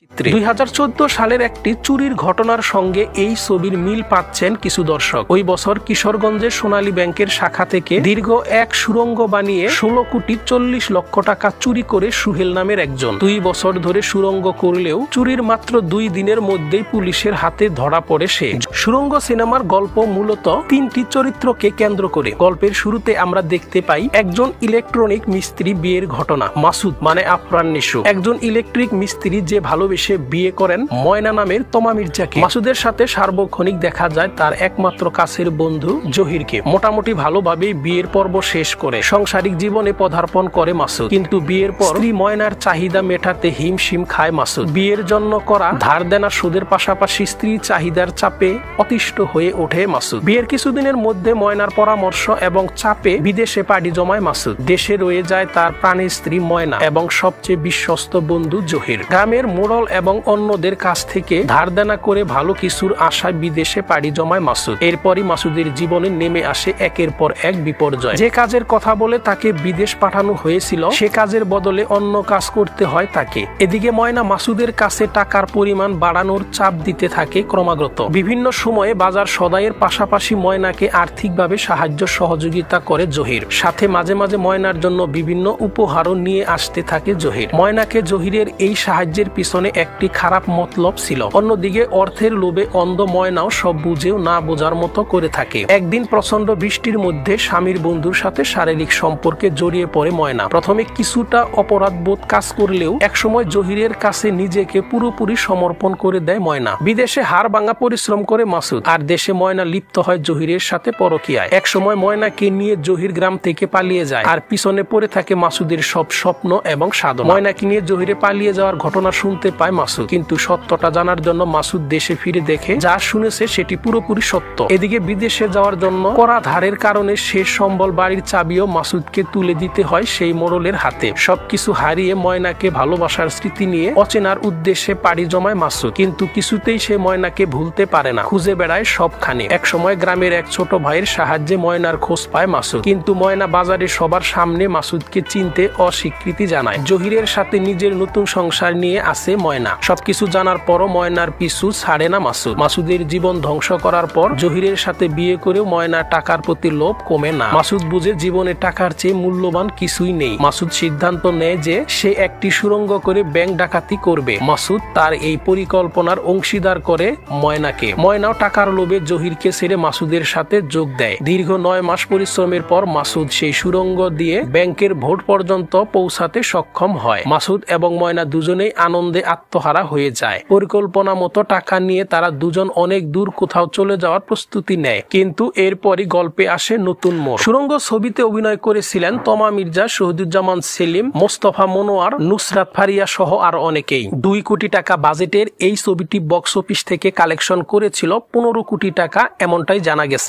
2014 সালের একটি চুরির ঘটনার সঙ্গে এই ছবির মিল পাচ্ছেন কিছু দর্শক। ওই বছর কিশোরগঞ্জের সোনালী ব্যাংকের শাখা থেকে দীর্ঘ এক সুড়ঙ্গ বানিয়ে 16 কোটি 40 লক্ষ টাকা চুরি করে সুহেল নামের একজন 2 বছর ধরে সুড়ঙ্গ করলেও চুরির মাত্র 2 দিনের মধ্যেই পুলিশের হাতে ধরা পড়ে সে। সুড়ঙ্গ সিনেমার গল্প মূলত 3টি চরিত্রকে কেন্দ্র করে। গল্পের শুরুতে আমরা দেখতে পাই একজন ইলেকট্রনিক মিস্ত্রি বিয়ের ঘটনা। মাসুদ মানে আফরান নিশু একজন ইলেকট্রিক মিস্ত্রি যে ভালোবেসে বিয়ে করেন ময়না নামের তমা মির্জাকে। মাসুদের সাথে সার্বক্ষণিক দেখা যায় তার একমাত্র কাছের বন্ধু জহিরকে। মোটামুটি ভালোভাবেই বিয়ের পর্ব শেষ করে সাংসারিক জীবনে পদার্পণ করে মাসুদ। কিন্তু বিয়ের পর স্ত্রী ময়নার চাহিদা মেটাতে হিমশিম খায় মাসুদ। বিয়ের জন্য করা ধার দেনা সুদের পাশাপাশি স্ত্রী চাহিদার চাপে অতিষ্ঠ হয়ে ওঠে মাসুদ। বিয়ের কিছুদিনের মধ্যে ময়নার পরামর্শ এবং চাপে বিদেশে পাড়ি জমায় মাসুদ। দেশে রয়ে যায় তার প্রাণের স্ত্রী ময়না এবং সবচেয়ে বিশ্বস্ত বন্ধু জহির। গ্রামের মোড়ল এবং অন্যদের কাছ থেকে ধার দেনা করে ভালো কিছুর আশায় বিদেশে পাড়ি জমায় মাসুদ। এরপরই মাসুদের জীবনে নেমে আসে একের পর এক বিপর্যয়। যে কাজের কথা বলে তাকে বিদেশ পাঠানো হয়েছিল সে কাজের বদলে অন্য কাজ করতে হয় তাকে। এদিকে ময়না মাসুদের কাছে টাকার পরিমাণ বাড়ানোর চাপ দিতে থাকে ক্রমাগত। বিভিন্ন সময়ে বাজার সদাইয়ের পাশাপাশি ময়নাকে আর্থিকভাবে সাহায্য সহযোগিতা করে জহির। সাথে মাঝে মাঝে ময়নার জন্য বিভিন্ন উপহারও নিয়ে আসতে থাকে জহির। ময়নাকে জহিরের এই সাহায্যের পিছনে একটি খারাপ মতলব ছিল। অন্যদিকে অর্থের লোভে অন্ধ ময়নাও সব বুঝেও না বোঝার মতো করে থাকে। একদিন প্রচন্ড বৃষ্টির মধ্যে স্বামীর বন্ধুর সাথে শারীরিক সম্পর্কে জড়িয়ে পড়ে ময়না। প্রথমে কিছুটা অপরাধবোধ কাজ করলেও একসময় জহিরের কাছে নিজেকে পুরোপুরি সমর্পণ করে দেয় ময়না। বিদেশে হাড় ভাঙা পরিশ্রম করে মাসুদ, আর দেশে ময়না লিপ্ত হয় জহিরের সাথে পরকীয়ায়। একসময় ময়নাকে নিয়ে জহির গ্রাম থেকে পালিয়ে যায়, আর পিছনে পড়ে থাকে মাসুদের সব স্বপ্ন এবং সাধনা। ময়নাকে নিয়ে জহিরে পালিয়ে যাওয়ার ঘটনা শুনতে পায় মাসুদ, কিন্তু সত্যটা জানার জন্য মাসুদ দেশে ফিরে দেখে যা শুনেছে সেটি পুরোপুরি সত্য। এদিকে বিদেশে যাওয়ার জন্য করা ধারের কারণে শেষ সম্বল বাড়ির চাবিও মাসুদকে তুলে দিতে হয় সেই মোড়লের হাতে। সবকিছু হারিয়ে ময়নাকে ভালোবাসার স্মৃতি নিয়ে অচেনার উদ্দেশ্যে পাড়ি জমায় মাসুদ, কিন্তু কিছুতেই সে ময়নাকে ভুলতে পারে না। খুঁজে বেড়ায় সবখানে। একসময় গ্রামের এক ছোট ভাইয়ের সাহায্যে ময়নার খোঁজ পায় মাসুদ, কিন্তু ময়না বাজারে সবার সামনে মাসুদকে চিনতে অস্বীকৃতি জানায়। জহিরের সাথে নিজের নতুন সংসার নিয়ে আসে ময়না। সবকিছু জানার পরও ময়নার পিছু ছাড়ে না মাসুদ। মাসুদের জীবন ধ্বংস করার পর জহিরের সাথে বিয়ে করেও ময়নার টাকার প্রতি লোভ কমে না। মাসুদ বুঝে জীবনে টাকার চেয়ে মূল্যবান কিছুই নেই। মাসুদ সিদ্ধান্ত নেয় যে সে একটি সুড়ঙ্গ করে ব্যাংক ডাকাতি করবে। মাসুদ তার এই পরিকল্পনার অংশীদার করে ময়নাকে। ময়নাও টাকার লোভে জহিরকে ছেড়ে মাসুদের সাথে যোগ দেয়। দীর্ঘ 9 মাস পরিশ্রমের পর মাসুদ সেই সুড়ঙ্গ দিয়ে ব্যাংকের ভোট পর্যন্ত পৌঁছাতে সক্ষম হয়। মাসুদ এবং ময়না দুজনেই আনন্দে আত্মহারা হয়ে যায়। পরিকল্পনা মতো টাকা নিয়ে তারা দুজন অনেক দূর কোথাও চলে যাওয়ার প্রস্তুতি নেয়, কিন্তু এরপরই গল্পে আসে নতুন মোড়। সুড়ঙ্গ ছবিতে অভিনয় করেছিলেন তমা মির্জা, শহীদুজ্জামান সেলিম, মোস্তফা মনোয়ার, নুসরাত ফারিয়া সহ আরো অনেকেই। 2 কোটি টাকা বাজেটের এই ছবিটি বক্স অফিস থেকে কালেকশন করেছিল 15 কোটি টাকা, এমনটাই জানা গেছে।